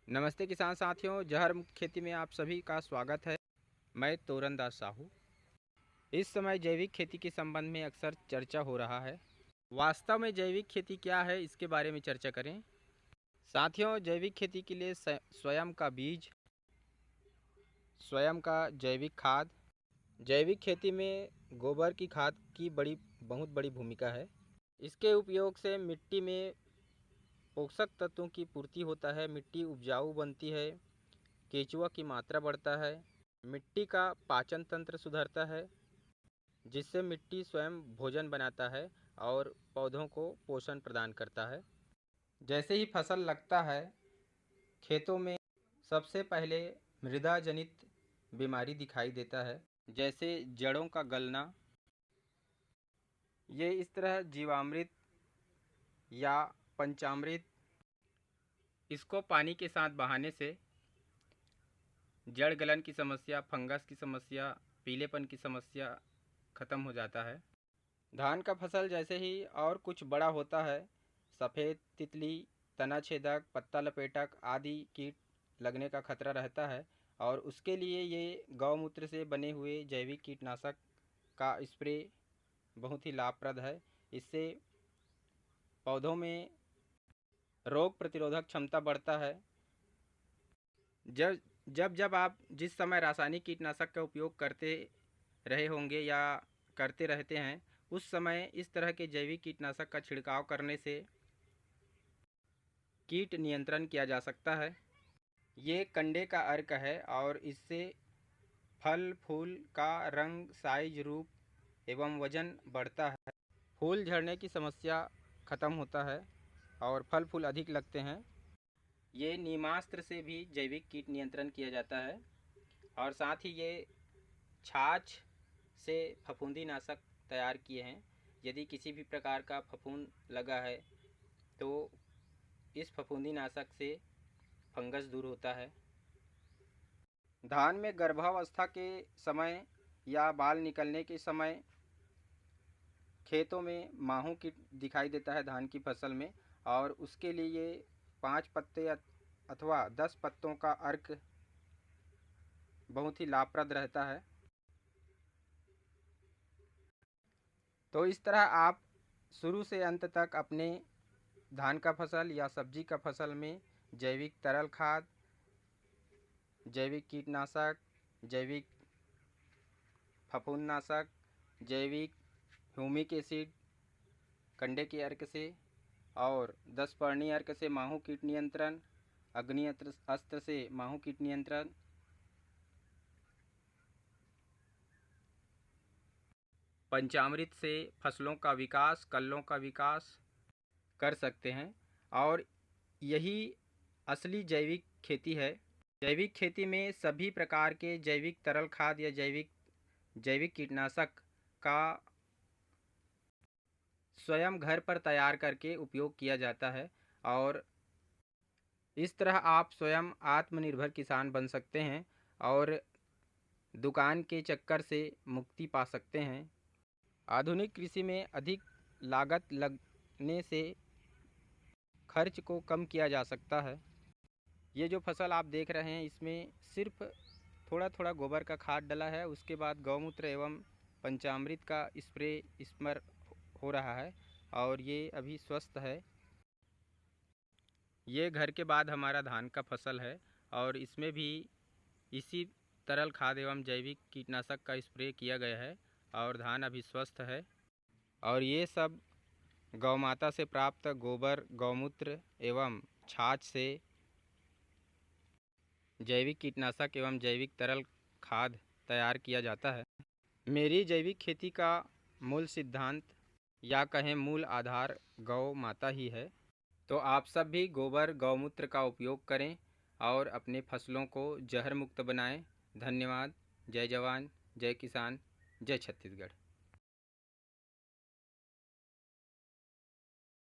नमस्ते किसान साथियों, जहर मुक्त खेती में आप सभी का स्वागत है। मैं तोरन दास साहू। इस समय जैविक खेती के संबंध में अक्सर चर्चा हो रहा है। वास्तव में जैविक खेती क्या है, इसके बारे में चर्चा करें। साथियों, जैविक खेती के लिए स्वयं का बीज, स्वयं का जैविक खाद। जैविक खेती में गोबर की खाद की बहुत बड़ी भूमिका है। इसके उपयोग से मिट्टी में पोषक तत्वों की पूर्ति होता है, मिट्टी उपजाऊ बनती है, केचुआ की मात्रा बढ़ता है, मिट्टी का पाचन तंत्र सुधरता है, जिससे मिट्टी स्वयं भोजन बनाता है और पौधों को पोषण प्रदान करता है। जैसे ही फसल लगता है, खेतों में सबसे पहले मृदा जनित बीमारी दिखाई देता है, जैसे जड़ों का गलना। ये इस तरह जीवामृत या पंचामृत, इसको पानी के साथ बहाने से जड़ गलन की समस्या, फंगस की समस्या, पीलेपन की समस्या खत्म हो जाता है। धान का फसल जैसे ही और कुछ बड़ा होता है, सफ़ेद तितली, तना छेदक, पत्ता लपेटक आदि कीट लगने का खतरा रहता है और उसके लिए ये गौमूत्र से बने हुए जैविक कीटनाशक का स्प्रे बहुत ही लाभप्रद है। इससे पौधों में रोग प्रतिरोधक क्षमता बढ़ता है। जब आप जिस समय रासायनिक कीटनाशक का उपयोग करते रहे होंगे या करते रहते हैं, उस समय इस तरह के जैविक कीटनाशक का छिड़काव करने से कीट नियंत्रण किया जा सकता है। ये कंडे का अर्क है और इससे फल फूल का रंग, साइज, रूप एवं वजन बढ़ता है। फूल झड़ने की समस्या खत्म होता है और फल फूल अधिक लगते हैं। ये नीमास्त्र से भी जैविक कीट नियंत्रण किया जाता है और साथ ही ये छाछ से फफूंदी नाशक तैयार किए हैं। यदि किसी भी प्रकार का फफूंद लगा है तो इस फफूंदी नाशक से फंगस दूर होता है। धान में गर्भावस्था के समय या बाल निकलने के समय खेतों में माहू कीट दिखाई देता है धान की फसल में, और उसके लिए 5 पत्ते अथवा 10 पत्तों का अर्क बहुत ही लाभप्रद रहता है। तो इस तरह आप शुरू से अंत तक अपने धान का फसल या सब्जी का फसल में जैविक तरल खाद, जैविक कीटनाशक, जैविक फफूंदनाशक, जैविक ह्यूमिक एसिड कंडे के अर्क से और 10 पर्णी अर्क से माहू कीट नियंत्रण, अग्नि अस्त्र से माहू कीट नियंत्रण, पंचामृत से फसलों का विकास, कल्लों का विकास कर सकते हैं। और यही असली जैविक खेती है। जैविक खेती में सभी प्रकार के जैविक तरल खाद या जैविक कीटनाशक का स्वयं घर पर तैयार करके उपयोग किया जाता है और इस तरह आप स्वयं आत्मनिर्भर किसान बन सकते हैं और दुकान के चक्कर से मुक्ति पा सकते हैं। आधुनिक कृषि में अधिक लागत लगने से खर्च को कम किया जा सकता है। ये जो फसल आप देख रहे हैं, इसमें सिर्फ थोड़ा थोड़ा गोबर का खाद डला है, उसके बाद गौमूत्र एवं पंचामृत का स्प्रे इसमें हो रहा है और ये अभी स्वस्थ है। ये घर के बाद हमारा धान का फसल है और इसमें भी इसी तरल खाद एवं जैविक कीटनाशक का स्प्रे किया गया है और धान अभी स्वस्थ है। और ये सब गौमाता से प्राप्त गोबर, गौमूत्र एवं छाछ से जैविक कीटनाशक एवं जैविक तरल खाद तैयार किया जाता है। मेरी जैविक खेती का मूल सिद्धांत या कहें मूल आधार गौ माता ही है। तो आप सब भी गोबर, गौमूत्र का उपयोग करें और अपने फसलों को जहर मुक्त बनाएं। धन्यवाद। जय जवान, जय किसान, जय छत्तीसगढ़।